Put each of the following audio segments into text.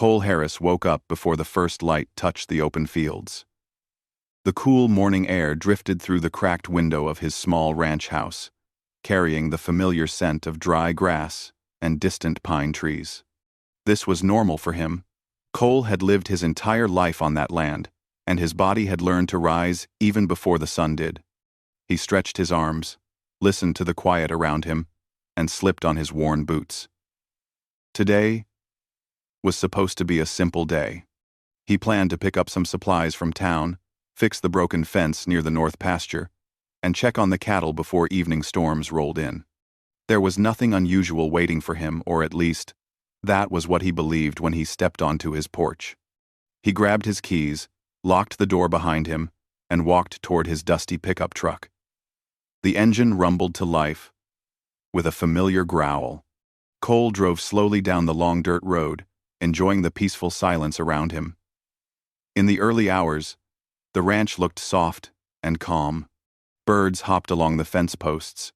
Cole Harris woke up before the first light touched the open fields. The cool morning air drifted through the cracked window of his small ranch house, carrying the familiar scent of dry grass and distant pine trees. This was normal for him. Cole had lived his entire life on that land, and his body had learned to rise even before the sun did. He stretched his arms, listened to the quiet around him, and slipped on his worn boots. Today was supposed to be a simple day. He planned to pick up some supplies from town, fix the broken fence near the north pasture, and check on the cattle before evening storms rolled in. There was nothing unusual waiting for him, or at least, that was what he believed when he stepped onto his porch. He grabbed his keys, locked the door behind him, and walked toward his dusty pickup truck. The engine rumbled to life with a familiar growl. Cole drove slowly down the long dirt road, enjoying the peaceful silence around him. In the early hours, the ranch looked soft and calm. Birds hopped along the fence posts,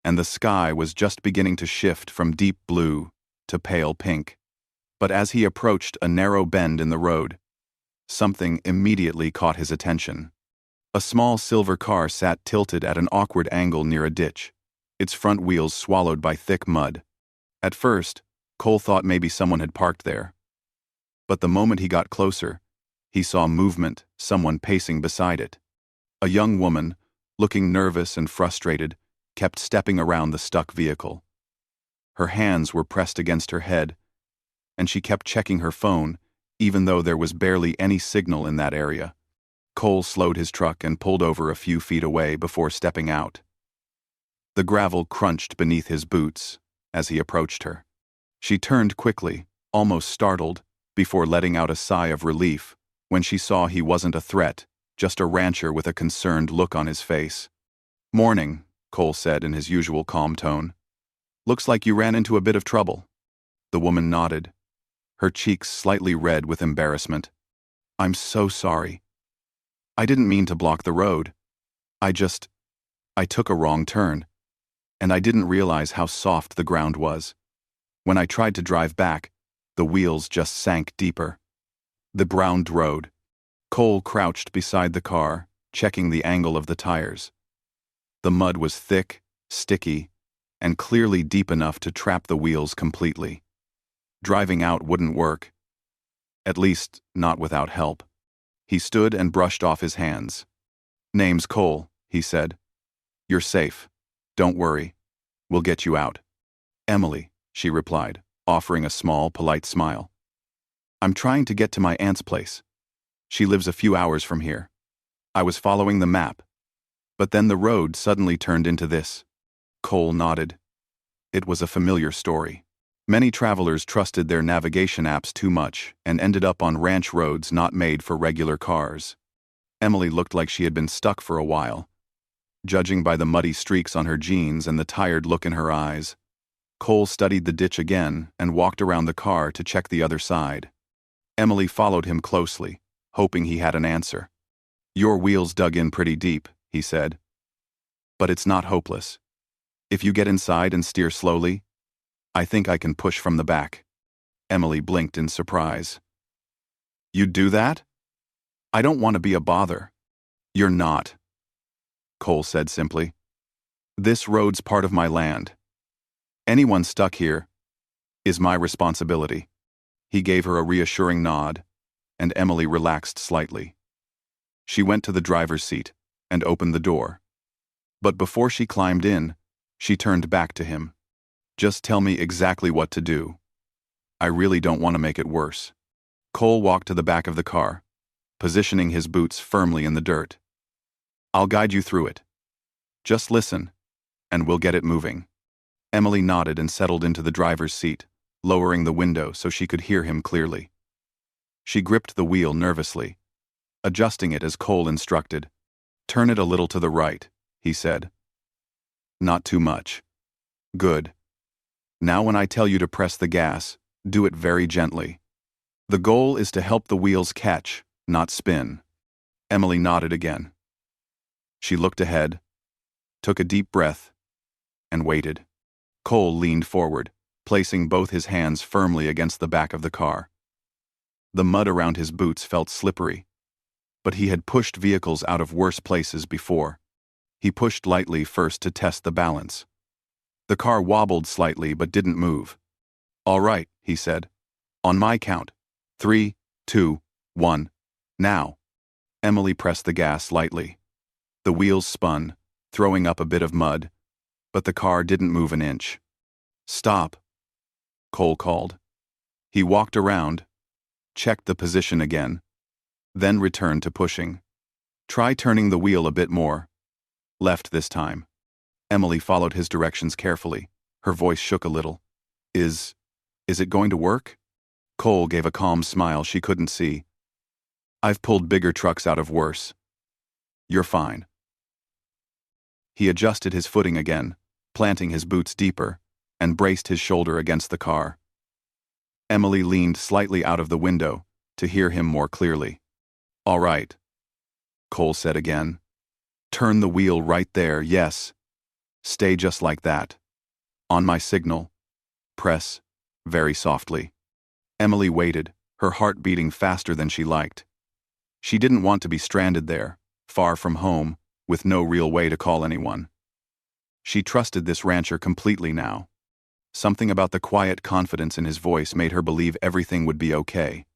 and the sky was just beginning to shift from deep blue to pale pink. But as he approached a narrow bend in the road, something immediately caught his attention. A small silver car sat tilted at an awkward angle near a ditch, its front wheels swallowed by thick mud. At first, Cole thought maybe someone had parked there. But the moment he got closer, he saw movement, someone pacing beside it. A young woman, looking nervous and frustrated, kept stepping around the stuck vehicle. Her hands were pressed against her head, and she kept checking her phone, even though there was barely any signal in that area. Cole slowed his truck and pulled over a few feet away before stepping out. The gravel crunched beneath his boots as he approached her. She turned quickly, almost startled, before letting out a sigh of relief when she saw he wasn't a threat, just a rancher with a concerned look on his face. "Morning," Cole said in his usual calm tone. "Looks like you ran into a bit of trouble." The woman nodded, her cheeks slightly red with embarrassment. "I'm so sorry. I didn't mean to block the road. I took a wrong turn, and I didn't realize how soft the ground was. When I tried to drive back, the wheels just sank deeper." The browned road. Cole crouched beside the car, checking the angle of the tires. The mud was thick, sticky, and clearly deep enough to trap the wheels completely. Driving out wouldn't work. At least, not without help. He stood and brushed off his hands. "Name's Cole," he said. "You're safe. Don't worry. We'll get you out." "Emily," she replied, offering a small, polite smile. "I'm trying to get to my aunt's place. She lives a few hours from here. I was following the map, but then the road suddenly turned into this." Cole nodded. It was a familiar story. Many travelers trusted their navigation apps too much and ended up on ranch roads not made for regular cars. Emily looked like she had been stuck for a while. Judging by the muddy streaks on her jeans and the tired look in her eyes, Cole studied the ditch again and walked around the car to check the other side. Emily followed him closely, hoping he had an answer. "Your wheels dug in pretty deep," he said. "But it's not hopeless. If you get inside and steer slowly, I think I can push from the back." Emily blinked in surprise. "You'd do that? I don't want to be a bother." "You're not," Cole said simply. "This road's part of my land. Anyone stuck here is my responsibility." He gave her a reassuring nod, and Emily relaxed slightly. She went to the driver's seat and opened the door. But before she climbed in, she turned back to him. "Just tell me exactly what to do. I really don't want to make it worse." Cole walked to the back of the car, positioning his boots firmly in the dirt. "I'll guide you through it. Just listen, and we'll get it moving." Emily nodded and settled into the driver's seat, lowering the window so she could hear him clearly. She gripped the wheel nervously, adjusting it as Cole instructed. "Turn it a little to the right," he said. "Not too much. Good. Now when I tell you to press the gas, do it very gently. The goal is to help the wheels catch, not spin." Emily nodded again. She looked ahead, took a deep breath, and waited. Cole leaned forward, placing both his hands firmly against the back of the car. The mud around his boots felt slippery. But he had pushed vehicles out of worse places before. He pushed lightly first to test the balance. The car wobbled slightly but didn't move. "All right," he said. "On my count. 3, 2, 1. Now." Emily pressed the gas lightly. The wheels spun, throwing up a bit of mud, but the car didn't move an inch. "Stop," Cole called. He walked around, checked the position again, then returned to pushing. "Try turning the wheel a bit more." Left this time. Emily followed his directions carefully. Her voice shook a little. Is it going to work?" Cole gave a calm smile she couldn't see. "I've pulled bigger trucks out of worse. You're fine." He adjusted his footing again, planting his boots deeper, and braced his shoulder against the car. Emily leaned slightly out of the window to hear him more clearly. "All right," Cole said again. "Turn the wheel right there, yes. Stay just like that. On my signal. Press, very softly." Emily waited, her heart beating faster than she liked. She didn't want to be stranded there, far from home, with no real way to call anyone. She trusted this rancher completely now. Something about the quiet confidence in his voice made her believe everything would be okay.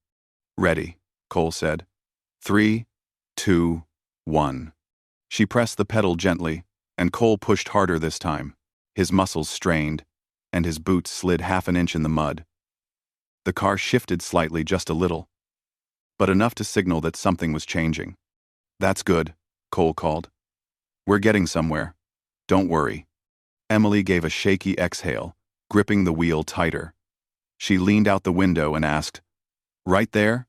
"Ready," Cole said. 3, 2, 1. She pressed the pedal gently, and Cole pushed harder this time. His muscles strained, and his boots slid half an inch in the mud. The car shifted slightly, just a little, but enough to signal that something was changing. "That's good," Cole called. "We're getting somewhere. Don't worry." Emily gave a shaky exhale, gripping the wheel tighter. She leaned out the window and asked, "Right there?"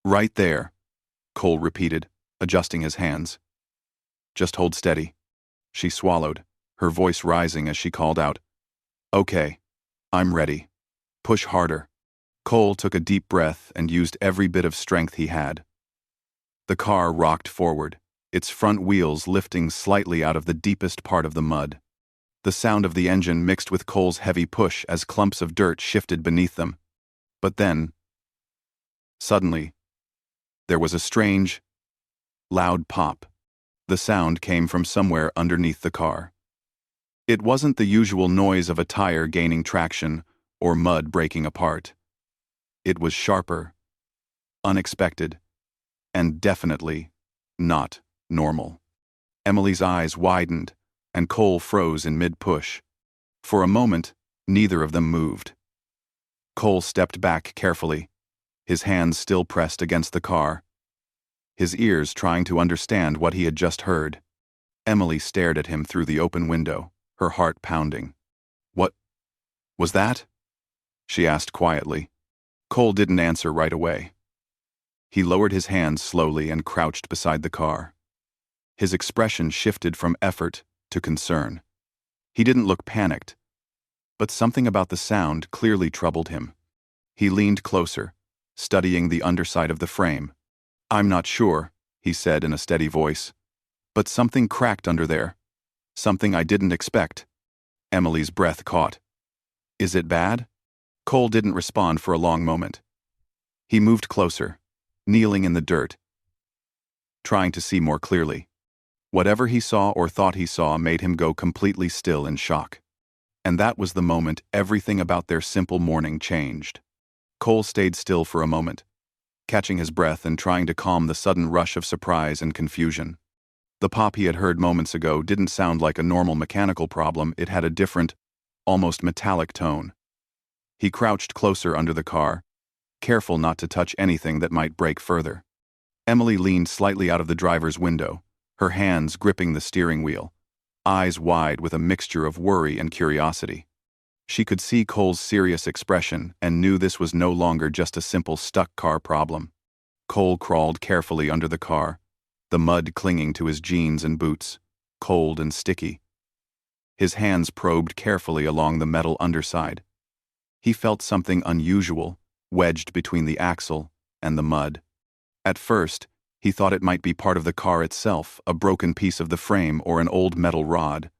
"Right there," Cole repeated, adjusting his hands. "Just hold steady." She swallowed, her voice rising as she called out, "Okay, I'm ready. Push harder." Cole took a deep breath and used every bit of strength he had. The car rocked forward, its front wheels lifting slightly out of the deepest part of the mud. The sound of the engine mixed with Cole's heavy push as clumps of dirt shifted beneath them. But then, suddenly, there was a strange, loud pop. The sound came from somewhere underneath the car. It wasn't the usual noise of a tire gaining traction or mud breaking apart. It was sharper, unexpected, and definitely not normal. Emily's eyes widened, and Cole froze in mid-push. For a moment, neither of them moved. Cole stepped back carefully, his hands still pressed against the car, his ears trying to understand what he had just heard. Emily stared at him through the open window, her heart pounding. "What was that?" she asked quietly. Cole didn't answer right away. He lowered his hands slowly and crouched beside the car. His expression shifted from effort to concern. He didn't look panicked, but something about the sound clearly troubled him. He leaned closer, studying the underside of the frame. "I'm not sure," he said in a steady voice, "but something cracked under there. Something I didn't expect." Emily's breath caught. "Is it bad?" Cole didn't respond for a long moment. He moved closer, kneeling in the dirt, trying to see more clearly. Whatever he saw or thought he saw made him go completely still in shock. And that was the moment everything about their simple morning changed. Cole stayed still for a moment, catching his breath and trying to calm the sudden rush of surprise and confusion. The pop he had heard moments ago didn't sound like a normal mechanical problem. It had a different, almost metallic tone. He crouched closer under the car, careful not to touch anything that might break further. Emily leaned slightly out of the driver's window, her hands gripping the steering wheel, eyes wide with a mixture of worry and curiosity. She could see Cole's serious expression and knew this was no longer just a simple stuck car problem. Cole crawled carefully under the car, the mud clinging to his jeans and boots, cold and sticky. His hands probed carefully along the metal underside. He felt something unusual, wedged between the axle and the mud. At first, he thought it might be part of the car itself, a broken piece of the frame or an old metal rod.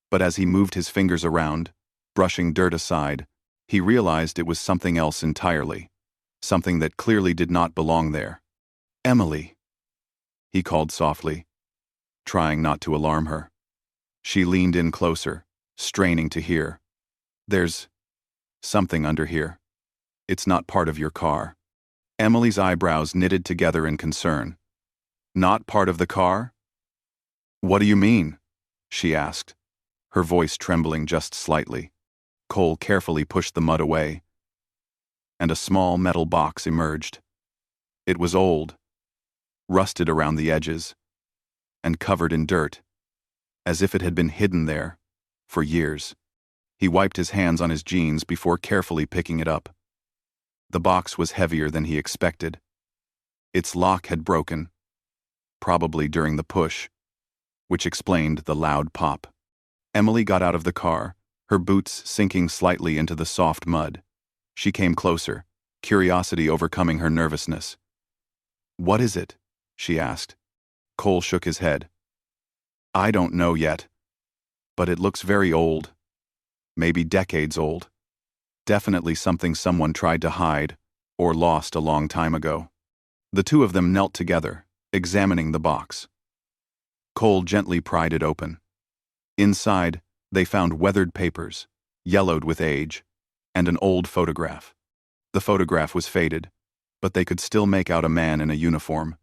But as he moved his fingers around, brushing dirt aside, he realized it was something else entirely. something that clearly did not belong there. "Emily," he called softly, trying not to alarm her. She leaned in closer, straining to hear. "There's something under here. It's not part of your car." Emily's eyebrows knitted together in concern. "Not part of the car? What do you mean?" she asked, her voice trembling just slightly. Cole carefully pushed the mud away, and a small metal box emerged. It was old, rusted around the edges, and covered in dirt, as if it had been hidden there for years. He wiped his hands on his jeans before carefully picking it up. The box was heavier than he expected. Its lock had broken, probably during the push, which explained the loud pop. Emily got out of the car, her boots sinking slightly into the soft mud. She came closer, curiosity overcoming her nervousness. "What is it?" she asked. Cole shook his head. "I don't know yet, but it looks very old. Maybe decades old. Definitely something someone tried to hide or lost a long time ago." The two of them knelt together, examining the box. Cole gently pried it open. Inside, they found weathered papers, yellowed with age, and an old photograph. The photograph was faded, but they could still make out a man in a uniform,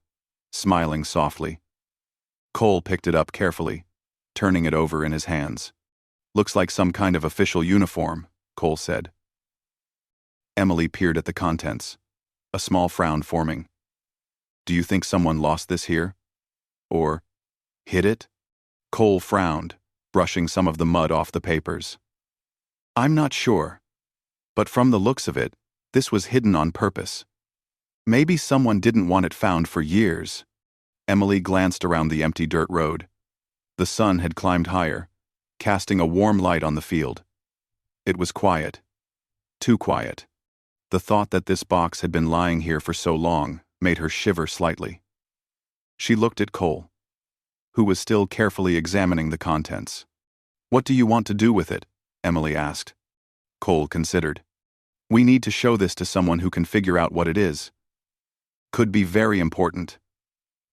smiling softly. Cole picked it up carefully, turning it over in his hands. "Looks like some kind of official uniform," Cole said. Emily peered at the contents, a small frown forming. "Do you think someone lost this here? Or hid it?" Cole frowned, brushing some of the mud off the papers. "I'm not sure, but from the looks of it, this was hidden on purpose. Maybe someone didn't want it found for years." Emily glanced around the empty dirt road. The sun had climbed higher, casting a warm light on the field. It was quiet. Too quiet. The thought that this box had been lying here for so long made her shiver slightly. She looked at Cole, who was still carefully examining the contents. "What do you want to do with it?" Emily asked. Cole considered. "We need to show this to someone who can figure out what it is. Could be very important.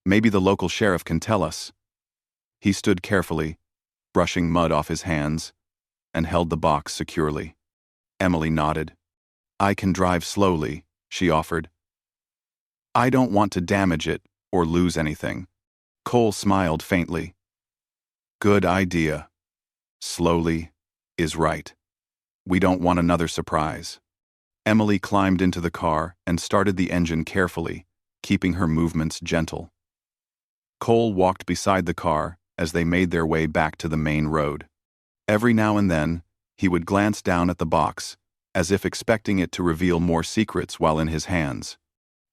Maybe the local sheriff can tell us." He stood carefully, brushing mud off his hands, and held the box securely. Emily nodded. "I can drive slowly," she offered. "I don't want to damage it or lose anything." Cole smiled faintly. "Good idea. Slowly is right. We don't want another surprise." Emily climbed into the car and started the engine carefully, keeping her movements gentle. Cole walked beside the car as they made their way back to the main road. Every now and then, he would glance down at the box, as if expecting it to reveal more secrets while in his hands.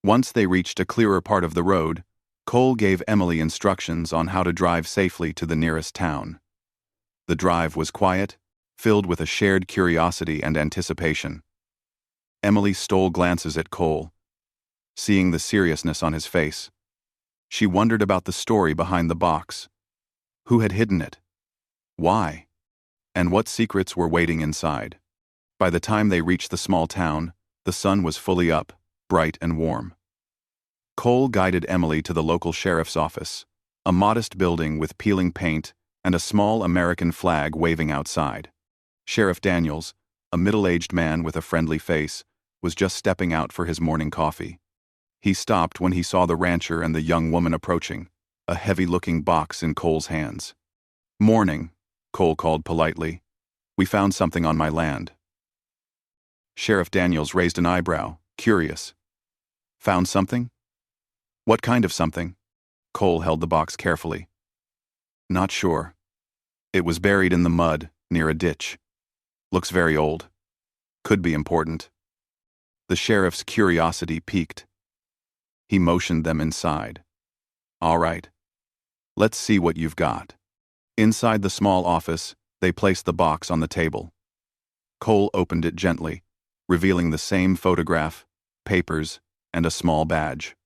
Once they reached a clearer part of the road, Cole gave Emily instructions on how to drive safely to the nearest town. The drive was quiet, filled with a shared curiosity and anticipation. Emily stole glances at Cole, seeing the seriousness on his face. She wondered about the story behind the box. Who had hidden it? Why? And what secrets were waiting inside? By the time they reached the small town, the sun was fully up, bright and warm. Cole guided Emily to the local sheriff's office, a modest building with peeling paint and a small American flag waving outside. Sheriff Daniels, a middle-aged man with a friendly face, was just stepping out for his morning coffee. He stopped when he saw the rancher and the young woman approaching, a heavy-looking box in Cole's hands. "Morning," Cole called politely. "We found something on my land." Sheriff Daniels raised an eyebrow, curious. "Found something? What kind of something?" Cole held the box carefully. "Not sure. It was buried in the mud, near a ditch. Looks very old. Could be important." The sheriff's curiosity piqued. He motioned them inside. "All right. Let's see what you've got." Inside the small office, they placed the box on the table. Cole opened it gently, revealing the same photograph, papers, and a small badge.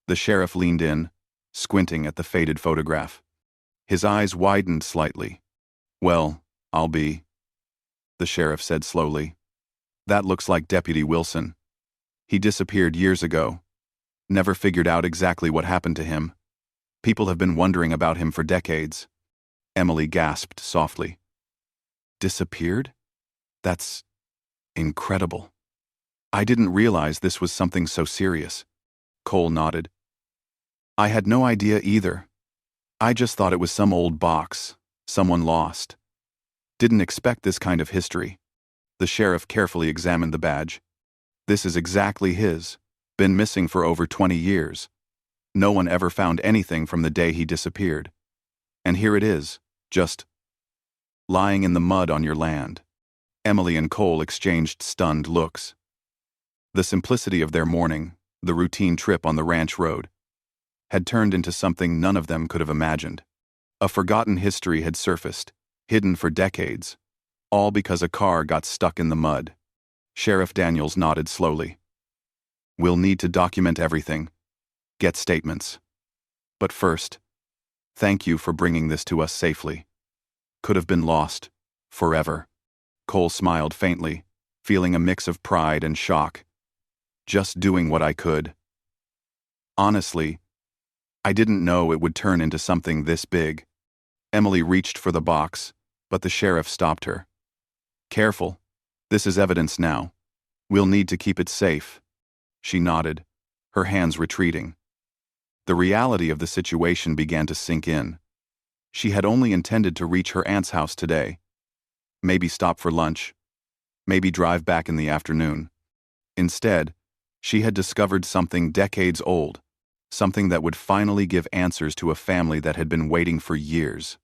The sheriff leaned in, squinting at the faded photograph. His eyes widened slightly. "Well, I'll be," the sheriff said slowly. "That looks like Deputy Wilson. He disappeared years ago. Never figured out exactly what happened to him. People have been wondering about him for decades. Emily gasped softly. Disappeared? That's incredible. I didn't realize this was something so serious. Cole nodded. I had no idea either. I just thought it was some old box, someone lost. Didn't expect this kind of history. The sheriff carefully examined the badge. This is exactly his. Been missing for over 20 years. No one ever found anything from the day he disappeared. And here it is, just lying in the mud on your land. Emily and Cole exchanged stunned looks. The simplicity of their morning, the routine trip on the ranch road, had turned into something none of them could have imagined. A forgotten history had surfaced, hidden for decades, all because a car got stuck in the mud. Sheriff Daniels nodded slowly. We'll need to document everything, get statements. But first, thank you for bringing this to us safely. Could have been lost, forever. Cole smiled faintly, feeling a mix of pride and shock. Just doing what I could. Honestly, I didn't know it would turn into something this big. Emily reached for the box, but the sheriff stopped her. Careful. This is evidence now. We'll need to keep it safe. She nodded, her hands retreating. The reality of the situation began to sink in. She had only intended to reach her aunt's house today. Maybe stop for lunch. Maybe drive back in the afternoon. Instead, she had discovered something decades old, something that would finally give answers to a family that had been waiting for years.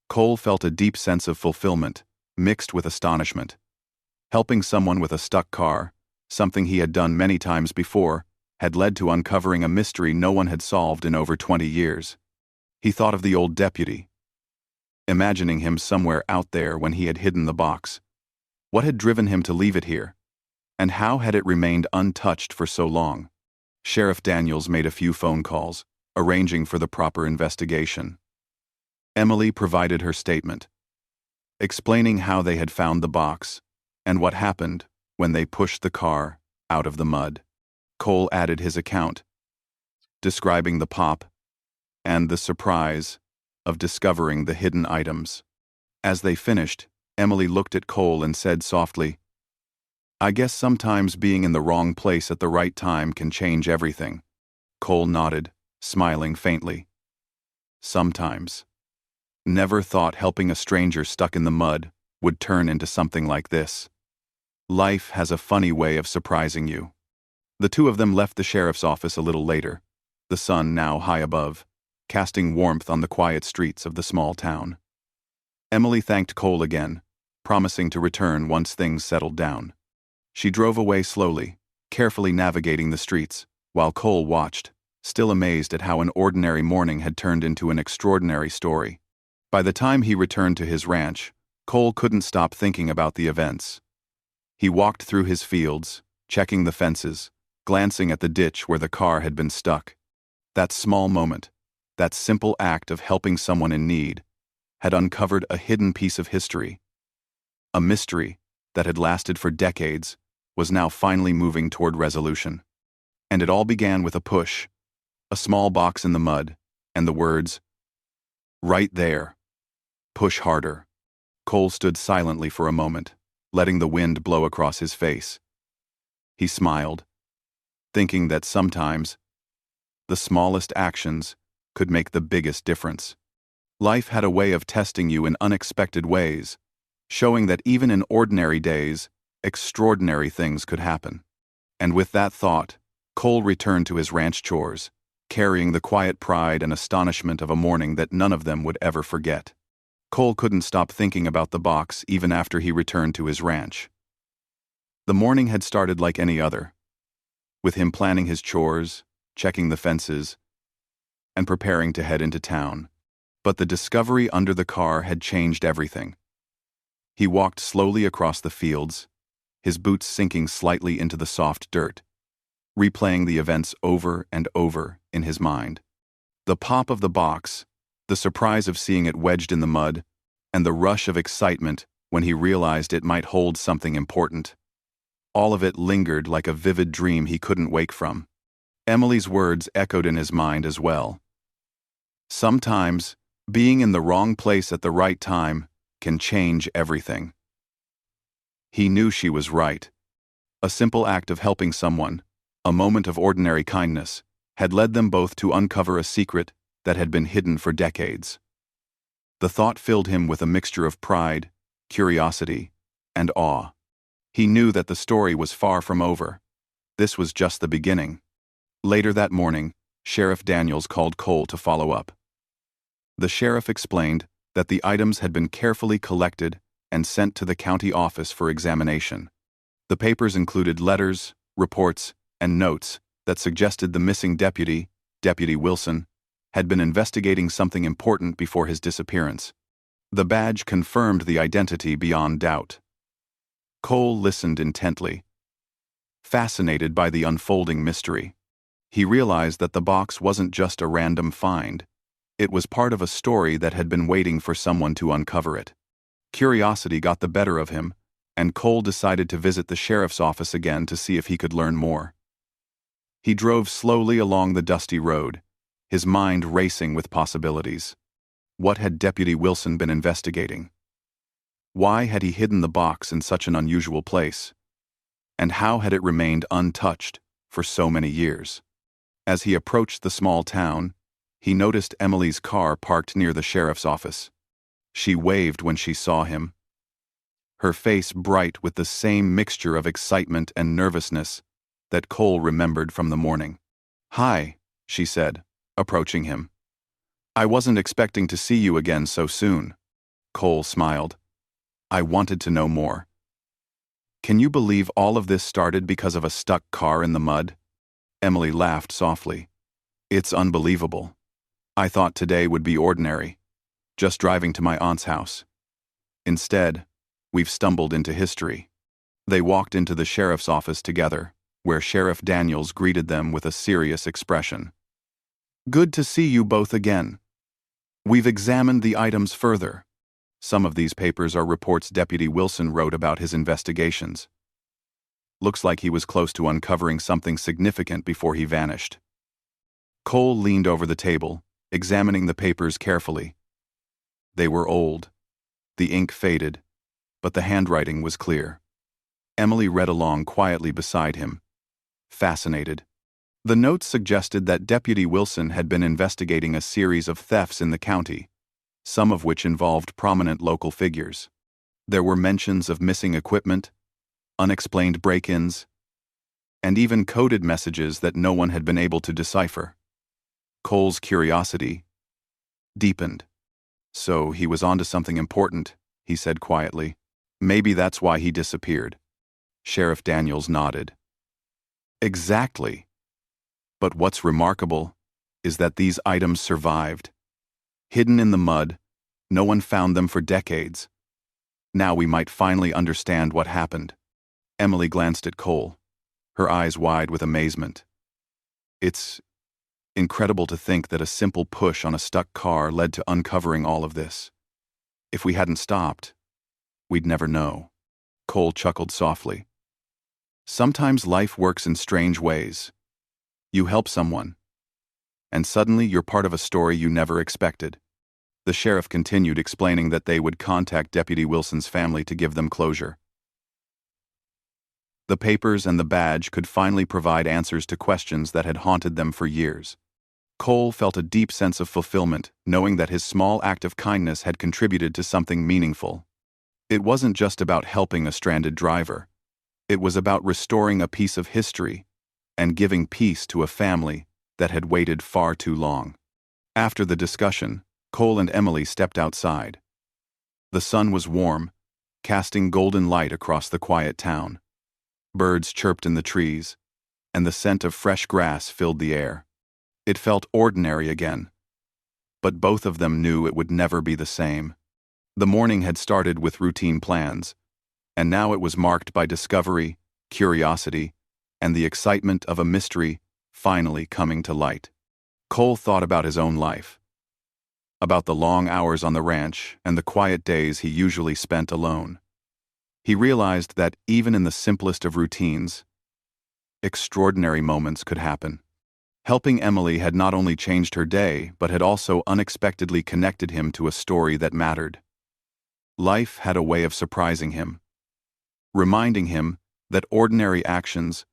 Cole felt a deep sense of fulfillment, mixed with astonishment. Helping someone with a stuck car, something he had done many times before, had led to uncovering a mystery no one had solved in over 20 years. He thought of the old deputy, imagining him somewhere out there when he had hidden the box. What had driven him to leave it here? And how had it remained untouched for so long? Sheriff Daniels made a few phone calls, arranging for the proper investigation. Emily provided her statement, explaining how they had found the box and what happened when they pushed the car out of the mud. Cole added his account, describing the pop and the surprise of discovering the hidden items. As they finished, Emily looked at Cole and said softly, I guess sometimes being in the wrong place at the right time can change everything. Cole nodded, smiling faintly. Sometimes. Never thought helping a stranger stuck in the mud would turn into something like this. Life has a funny way of surprising you. The two of them left the sheriff's office a little later, the sun now high above, casting warmth on the quiet streets of the small town. Emily thanked Cole again, promising to return once things settled down. She drove away slowly, carefully navigating the streets, while Cole watched, still amazed at how an ordinary morning had turned into an extraordinary story. By the time he returned to his ranch, Cole couldn't stop thinking about the events. He walked through his fields, checking the fences, glancing at the ditch where the car had been stuck. That small moment, that simple act of helping someone in need, had uncovered a hidden piece of history. A mystery that had lasted for decades was now finally moving toward resolution. And it all began with a push, a small box in the mud, and the words, "Right there. Push harder." Cole stood silently for a moment, letting the wind blow across his face. He smiled, thinking that sometimes the smallest actions could make the biggest difference. Life had a way of testing you in unexpected ways, showing that even in ordinary days, extraordinary things could happen. And with that thought, Cole returned to his ranch chores, carrying the quiet pride and astonishment of a morning that none of them would ever forget. Cole couldn't stop thinking about the box even after he returned to his ranch. The morning had started like any other, with him planning his chores, checking the fences, and preparing to head into town. But the discovery under the car had changed everything. He walked slowly across the fields, his boots sinking slightly into the soft dirt, replaying the events over and over in his mind. The pop of the box, the surprise of seeing it wedged in the mud, and the rush of excitement when he realized it might hold something important. All of it lingered like a vivid dream he couldn't wake from. Emily's words echoed in his mind as well. Sometimes, being in the wrong place at the right time can change everything. He knew she was right. A simple act of helping someone, a moment of ordinary kindness, had led them both to uncover a secret that had been hidden for decades. The thought filled him with a mixture of pride, curiosity, and awe. He knew that the story was far from over. This was just the beginning. Later that morning, Sheriff Daniels called Cole to follow up. The sheriff explained that the items had been carefully collected and sent to the county office for examination. The papers included letters, reports, and notes that suggested the missing deputy, Deputy Wilson, had been investigating something important before his disappearance. The badge confirmed the identity beyond doubt. Cole listened intently, fascinated by the unfolding mystery. He realized that the box wasn't just a random find. It was part of a story that had been waiting for someone to uncover it. Curiosity got the better of him, and Cole decided to visit the sheriff's office again to see if he could learn more. He drove slowly along the dusty road, his mind racing with possibilities. What had Deputy Wilson been investigating? Why had he hidden the box in such an unusual place? And how had it remained untouched for so many years? As he approached the small town, he noticed Emily's car parked near the sheriff's office. She waved when she saw him, her face bright with the same mixture of excitement and nervousness that Cole remembered from the morning. "Hi," she said, approaching him. "I wasn't expecting to see you again so soon." Cole smiled. "I wanted to know more." "Can you believe all of this started because of a stuck car in the mud?" Emily laughed softly. "It's unbelievable. I thought today would be ordinary, just driving to my aunt's house. Instead, we've stumbled into history." They walked into the sheriff's office together, where Sheriff Daniels greeted them with a serious expression. "Good to see you both again. We've examined the items further. Some of these papers are reports Deputy Wilson wrote about his investigations. Looks like he was close to uncovering something significant before he vanished." Cole leaned over the table, examining the papers carefully. They were old. The ink faded, but the handwriting was clear. Emily read along quietly beside him, fascinated. The notes suggested that Deputy Wilson had been investigating a series of thefts in the county, some of which involved prominent local figures. There were mentions of missing equipment, unexplained break-ins, and even coded messages that no one had been able to decipher. Cole's curiosity deepened. "So he was onto something important," he said quietly. "Maybe that's why he disappeared." Sheriff Daniels nodded. "Exactly. But what's remarkable is that these items survived. Hidden in the mud, no one found them for decades. Now we might finally understand what happened." Emily glanced at Cole, her eyes wide with amazement. "It's incredible to think that a simple push on a stuck car led to uncovering all of this. If we hadn't stopped, we'd never know." Cole chuckled softly. "Sometimes life works in strange ways. You help someone, and suddenly you're part of a story you never expected." The sheriff continued, explaining that they would contact Deputy Wilson's family to give them closure. The papers and the badge could finally provide answers to questions that had haunted them for years. Cole felt a deep sense of fulfillment, knowing that his small act of kindness had contributed to something meaningful. It wasn't just about helping a stranded driver. It was about restoring a piece of history and giving peace to a family that had waited far too long. After the discussion, Cole and Emily stepped outside. The sun was warm, casting golden light across the quiet town. Birds chirped in the trees, and the scent of fresh grass filled the air. It felt ordinary again, but both of them knew it would never be the same. The morning had started with routine plans, and now it was marked by discovery, curiosity, and the excitement of a mystery finally coming to light. Cole thought about his own life, about the long hours on the ranch and the quiet days he usually spent alone. He realized that even in the simplest of routines, extraordinary moments could happen. Helping Emily had not only changed her day, but had also unexpectedly connected him to a story that mattered. Life had a way of surprising him, reminding him that ordinary actions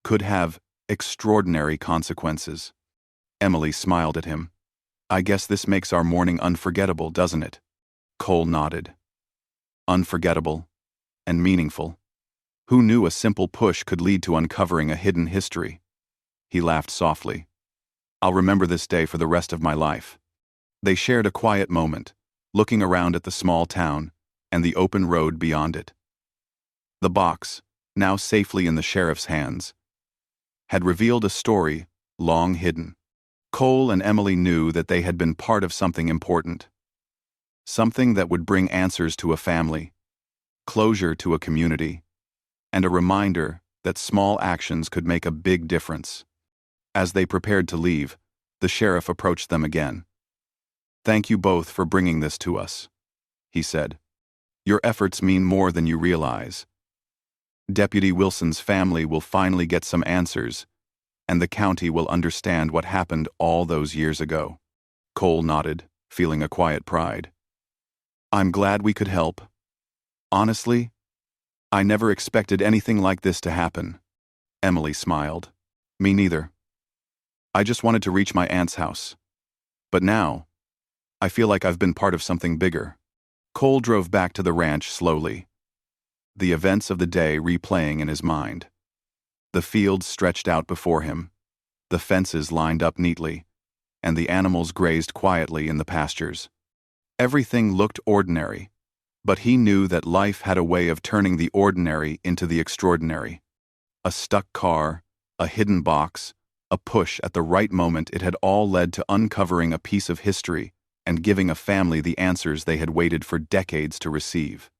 could have extraordinary consequences. Emily smiled at him. "I guess this makes our morning unforgettable, doesn't it?" Cole nodded. Unforgettable and meaningful. Who knew a simple push could lead to uncovering a hidden history? He laughed softly. "I'll remember this day for the rest of my life." They shared a quiet moment, looking around at the small town and the open road beyond it. The box, now safely in the sheriff's hands, had revealed a story long hidden. Cole and Emily knew that they had been part of something important. Something that would bring answers to a family, closure to a community, and a reminder that small actions could make a big difference. As they prepared to leave, the sheriff approached them again. "Thank you both for bringing this to us," he said. "Your efforts mean more than you realize. Deputy Wilson's family will finally get some answers, and the county will understand what happened all those years ago." Cole nodded, feeling a quiet pride. "I'm glad we could help. Honestly, I never expected anything like this to happen." Emily smiled. "Me neither. I just wanted to reach my aunt's house. But now, I feel like I've been part of something bigger." Cole drove back to the ranch slowly, the events of the day replaying in his mind. The fields stretched out before him, the fences lined up neatly, and the animals grazed quietly in the pastures. Everything looked ordinary, but he knew that life had a way of turning the ordinary into the extraordinary. A stuck car, a hidden box, a push at the right moment, it had all led to uncovering a piece of history and giving a family the answers they had waited for decades to receive.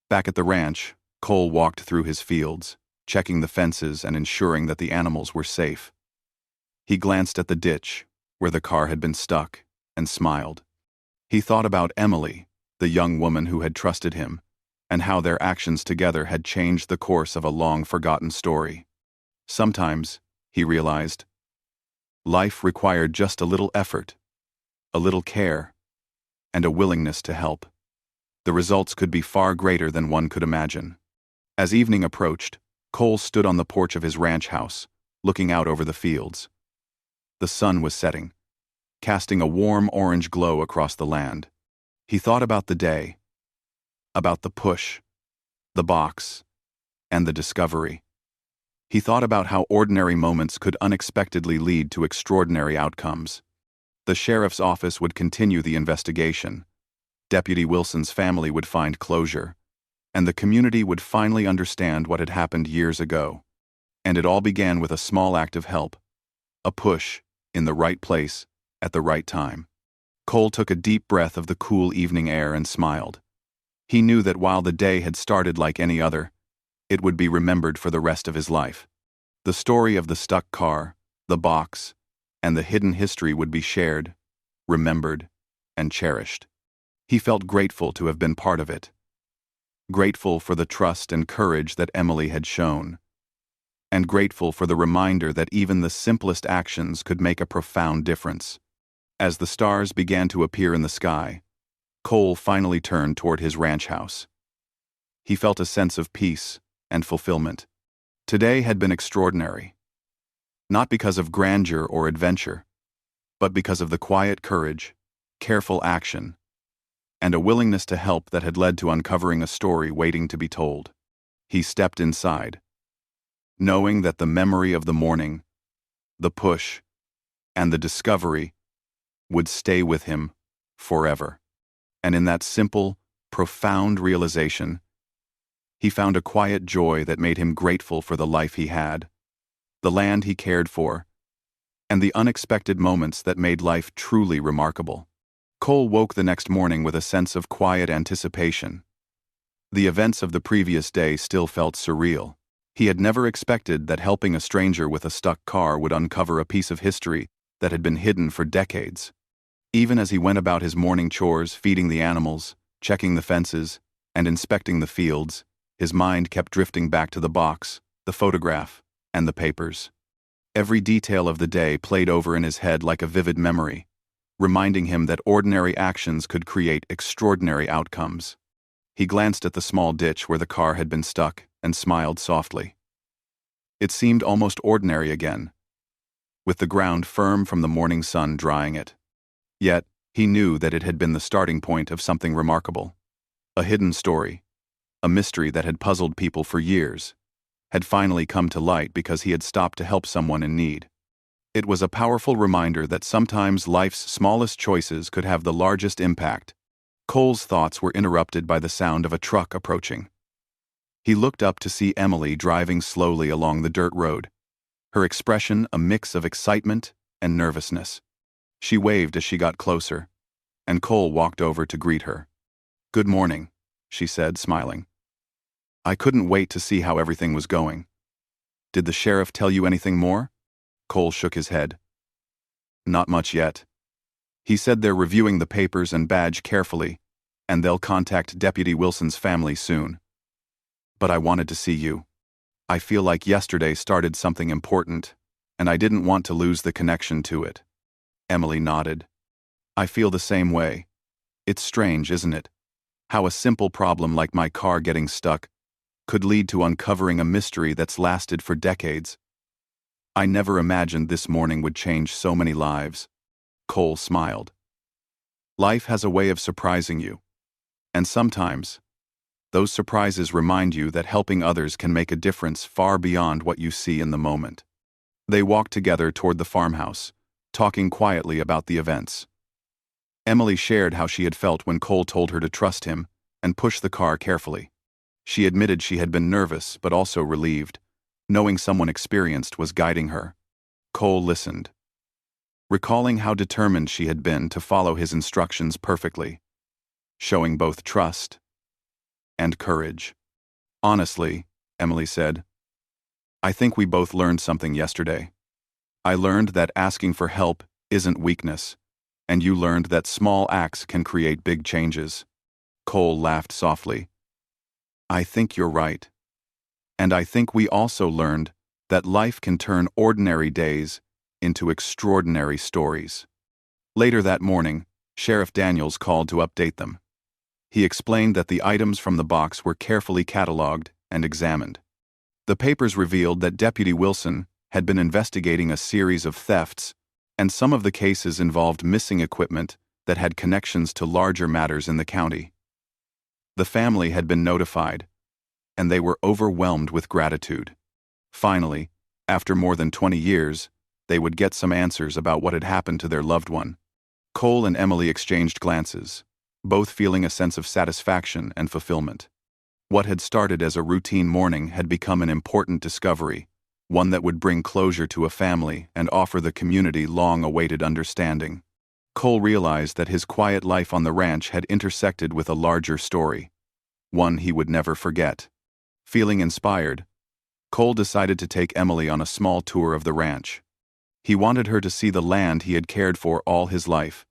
Back at the ranch, Cole walked through his fields, checking the fences and ensuring that the animals were safe. He glanced at the ditch, where the car had been stuck, and smiled. He thought about Emily, the young woman who had trusted him, and how their actions together had changed the course of a long-forgotten story. Sometimes, he realized, life required just a little effort, a little care, and a willingness to help. The results could be far greater than one could imagine. As evening approached, Cole stood on the porch of his ranch house, looking out over the fields. The sun was setting, casting a warm orange glow across the land. He thought about the day, about the push, the box, and the discovery. He thought about how ordinary moments could unexpectedly lead to extraordinary outcomes. The sheriff's office would continue the investigation. Deputy Wilson's family would find closure, and the community would finally understand what had happened years ago. And it all began with a small act of help, a push in the right place at the right time. Cole took a deep breath of the cool evening air and smiled. He knew that while the day had started like any other, it would be remembered for the rest of his life. The story of the stuck car, the box, and the hidden history would be shared, remembered, and cherished. He felt grateful to have been part of it. Grateful for the trust and courage that Emily had shown, and grateful for the reminder that even the simplest actions could make a profound difference. As the stars began to appear in the sky, Cole finally turned toward his ranch house. He felt a sense of peace and fulfillment. Today had been extraordinary, not because of grandeur or adventure, but because of the quiet courage, careful action, and a willingness to help that had led to uncovering a story waiting to be told. He stepped inside, knowing that the memory of the morning, the push, and the discovery would stay with him forever. And in that simple, profound realization, he found a quiet joy that made him grateful for the life he had, the land he cared for, and the unexpected moments that made life truly remarkable. Cole woke the next morning with a sense of quiet anticipation. The events of the previous day still felt surreal. He had never expected that helping a stranger with a stuck car would uncover a piece of history that had been hidden for decades. Even as he went about his morning chores, feeding the animals, checking the fences, and inspecting the fields, His mind kept drifting back to the box, the photograph, and the papers. Every detail of the day played over in his head like a vivid memory, reminding him that ordinary actions could create extraordinary outcomes. He glanced at the small ditch where the car had been stuck and smiled softly. It seemed almost ordinary again, with the ground firm from the morning sun drying it. Yet, he knew that it had been the starting point of something remarkable. A hidden story, a mystery that had puzzled people for years, had finally come to light because he had stopped to help someone in need. It was a powerful reminder that sometimes life's smallest choices could have the largest impact. Cole's thoughts were interrupted by the sound of a truck approaching. He looked up to see Emily driving slowly along the dirt road, her expression a mix of excitement and nervousness. She waved as she got closer, and Cole walked over to greet her. "Good morning," she said, smiling. "I couldn't wait to see how everything was going." "Did the sheriff tell you anything more?" Cole shook his head. "Not much yet. He said they're reviewing the papers and badge carefully, and they'll contact Deputy Wilson's family soon. But I wanted to see you. I feel like yesterday started something important, and I didn't want to lose the connection to it." Emily nodded. "I feel the same way. It's strange, isn't it? How a simple problem like my car getting stuck could lead to uncovering a mystery that's lasted for decades. I never imagined this morning would change so many lives." Cole smiled. "Life has a way of surprising you. And sometimes, those surprises remind you that helping others can make a difference far beyond what you see in the moment." They walked together toward the farmhouse, talking quietly about the events. Emily shared how she had felt when Cole told her to trust him and push the car carefully. She admitted she had been nervous but also relieved, knowing someone experienced was guiding her. Cole listened, recalling how determined she had been to follow his instructions perfectly, showing both trust and courage. "Honestly," Emily said, "I think we both learned something yesterday. I learned that asking for help isn't weakness, and you learned that small acts can create big changes." Cole laughed softly. "I think you're right. And I think we also learned that life can turn ordinary days into extraordinary stories." Later that morning, Sheriff Daniels called to update them. He explained that the items from the box were carefully cataloged and examined. The papers revealed that Deputy Wilson had been investigating a series of thefts, and some of the cases involved missing equipment that had connections to larger matters in the county. The family had been notified, and they were overwhelmed with gratitude. Finally, after more than 20 years, they would get some answers about what had happened to their loved one. Cole and Emily exchanged glances, both feeling a sense of satisfaction and fulfillment. What had started as a routine morning had become an important discovery, one that would bring closure to a family and offer the community long-awaited understanding. Cole realized that his quiet life on the ranch had intersected with a larger story, one he would never forget. Feeling inspired, Cole decided to take Emily on a small tour of the ranch. He wanted her to see the land he had cared for all his life,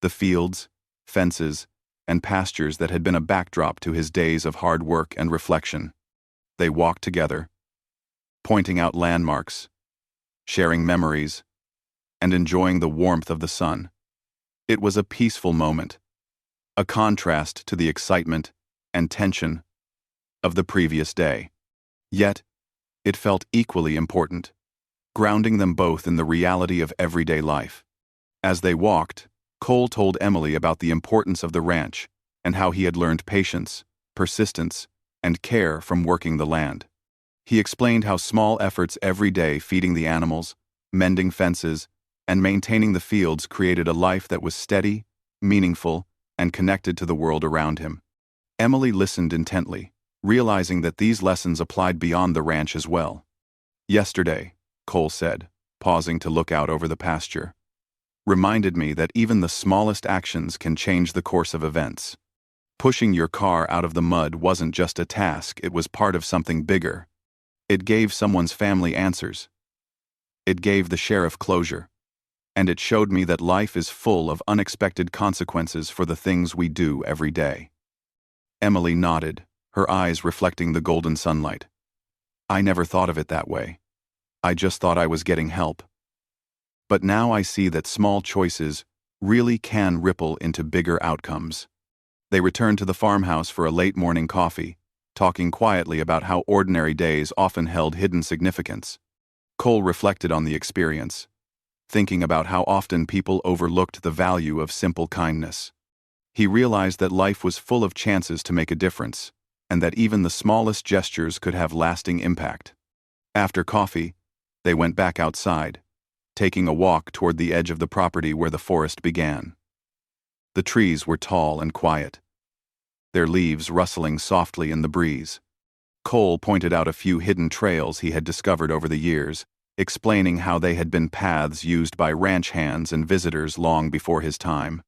the fields, fences, and pastures that had been a backdrop to his days of hard work and reflection. They walked together, pointing out landmarks, sharing memories, and enjoying the warmth of the sun. It was a peaceful moment, a contrast to the excitement and tension of the previous day. Yet, it felt equally important, grounding them both in the reality of everyday life. As they walked, Cole told Emily about the importance of the ranch and how he had learned patience, persistence, and care from working the land. He explained how small efforts every day feeding the animals, mending fences, and maintaining the fields created a life that was steady, meaningful, and connected to the world around him. Emily listened intently, realizing that these lessons applied beyond the ranch as well. "Yesterday," Cole said, pausing to look out over the pasture, "reminded me that even the smallest actions can change the course of events. Pushing your car out of the mud wasn't just a task, it was part of something bigger. It gave someone's family answers. It gave the sheriff closure. And it showed me that life is full of unexpected consequences for the things we do every day." Emily nodded, her eyes reflecting the golden sunlight. "I never thought of it that way. I just thought I was getting help. But now I see that small choices really can ripple into bigger outcomes." They returned to the farmhouse for a late morning coffee, talking quietly about how ordinary days often held hidden significance. Cole reflected on the experience, thinking about how often people overlooked the value of simple kindness. He realized that life was full of chances to make a difference, and that even the smallest gestures could have lasting impact. After coffee, they went back outside, taking a walk toward the edge of the property where the forest began. The trees were tall and quiet, their leaves rustling softly in the breeze. Cole pointed out a few hidden trails he had discovered over the years, explaining how they had been paths used by ranch hands and visitors long before his time.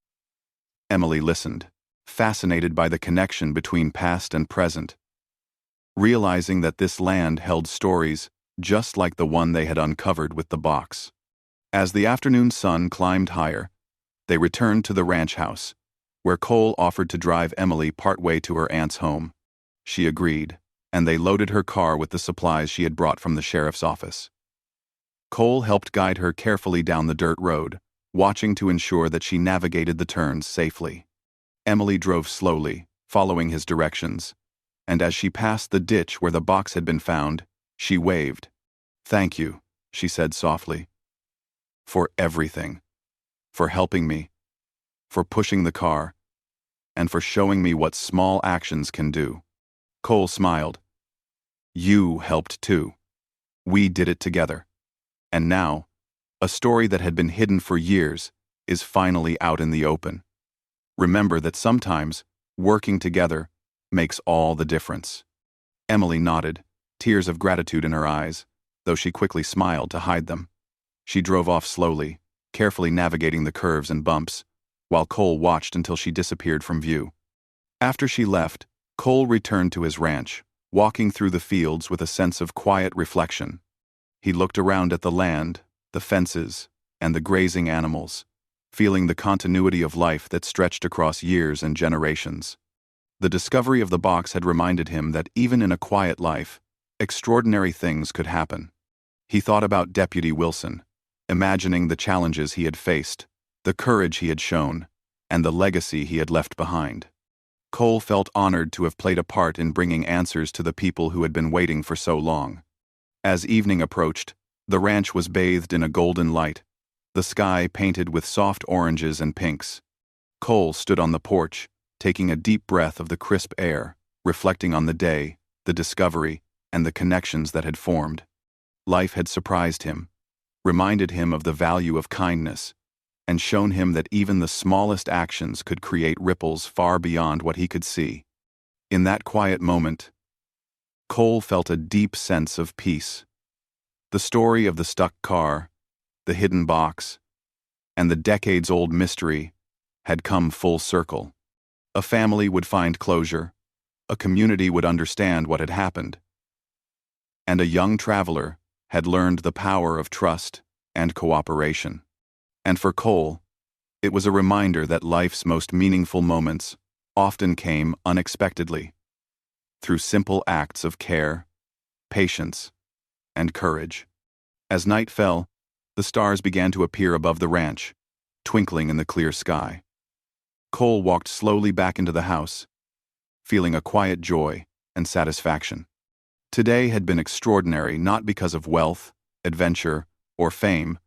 Emily listened, fascinated by the connection between past and present, realizing that this land held stories just like the one they had uncovered with the box. As the afternoon sun climbed higher, they returned to the ranch house, where Cole offered to drive Emily partway to her aunt's home. She agreed, and they loaded her car with the supplies she had brought from the sheriff's office. Cole helped guide her carefully down the dirt road, watching to ensure that she navigated the turns safely. Emily drove slowly, following his directions, and as she passed the ditch where the box had been found, she waved. "Thank you," she said softly. "For everything. For helping me. For pushing the car. And for showing me what small actions can do." Cole smiled. "You helped too. We did it together. And now, a story that had been hidden for years is finally out in the open. Remember that sometimes working together makes all the difference." Emily nodded, tears of gratitude in her eyes, though she quickly smiled to hide them. She drove off slowly, carefully navigating the curves and bumps, while Cole watched until she disappeared from view. After she left, Cole returned to his ranch, walking through the fields with a sense of quiet reflection. He looked around at the land, the fences, and the grazing animals, feeling the continuity of life that stretched across years and generations. The discovery of the box had reminded him that even in a quiet life, extraordinary things could happen. He thought about Deputy Wilson, imagining the challenges he had faced, the courage he had shown, and the legacy he had left behind. Cole felt honored to have played a part in bringing answers to the people who had been waiting for so long. As evening approached, the ranch was bathed in a golden light, the sky painted with soft oranges and pinks. Cole stood on the porch, taking a deep breath of the crisp air, reflecting on the day, the discovery, and the connections that had formed. Life had surprised him, reminded him of the value of kindness, and shown him that even the smallest actions could create ripples far beyond what he could see. In that quiet moment, Cole felt a deep sense of peace. The story of the stuck car, the hidden box, and the decades-old mystery had come full circle. A family would find closure, a community would understand what had happened, and a young traveler had learned the power of trust and cooperation. And for Cole, it was a reminder that life's most meaningful moments often came unexpectedly, through simple acts of care, patience, and courage. As night fell, the stars began to appear above the ranch, twinkling in the clear sky. Cole walked slowly back into the house, feeling a quiet joy and satisfaction. Today had been extraordinary not because of wealth, adventure, or fame,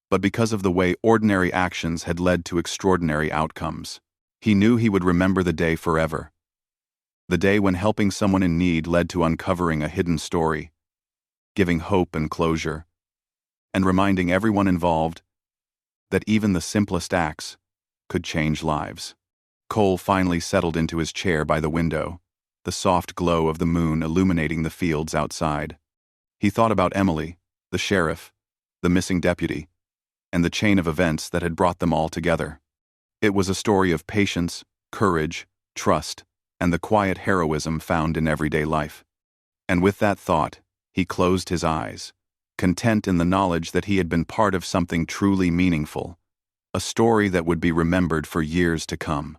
but because of the way ordinary actions had led to extraordinary outcomes. He knew he would remember the day forever. The day when helping someone in need led to uncovering a hidden story, giving hope and closure, and reminding everyone involved that even the simplest acts could change lives. Cole finally settled into his chair by the window, the soft glow of the moon illuminating the fields outside. He thought about Emily, the sheriff, the missing deputy, and the chain of events that had brought them all together. It was a story of patience, courage, trust, and the quiet heroism found in everyday life. And with that thought, he closed his eyes, content in the knowledge that he had been part of something truly meaningful, a story that would be remembered for years to come.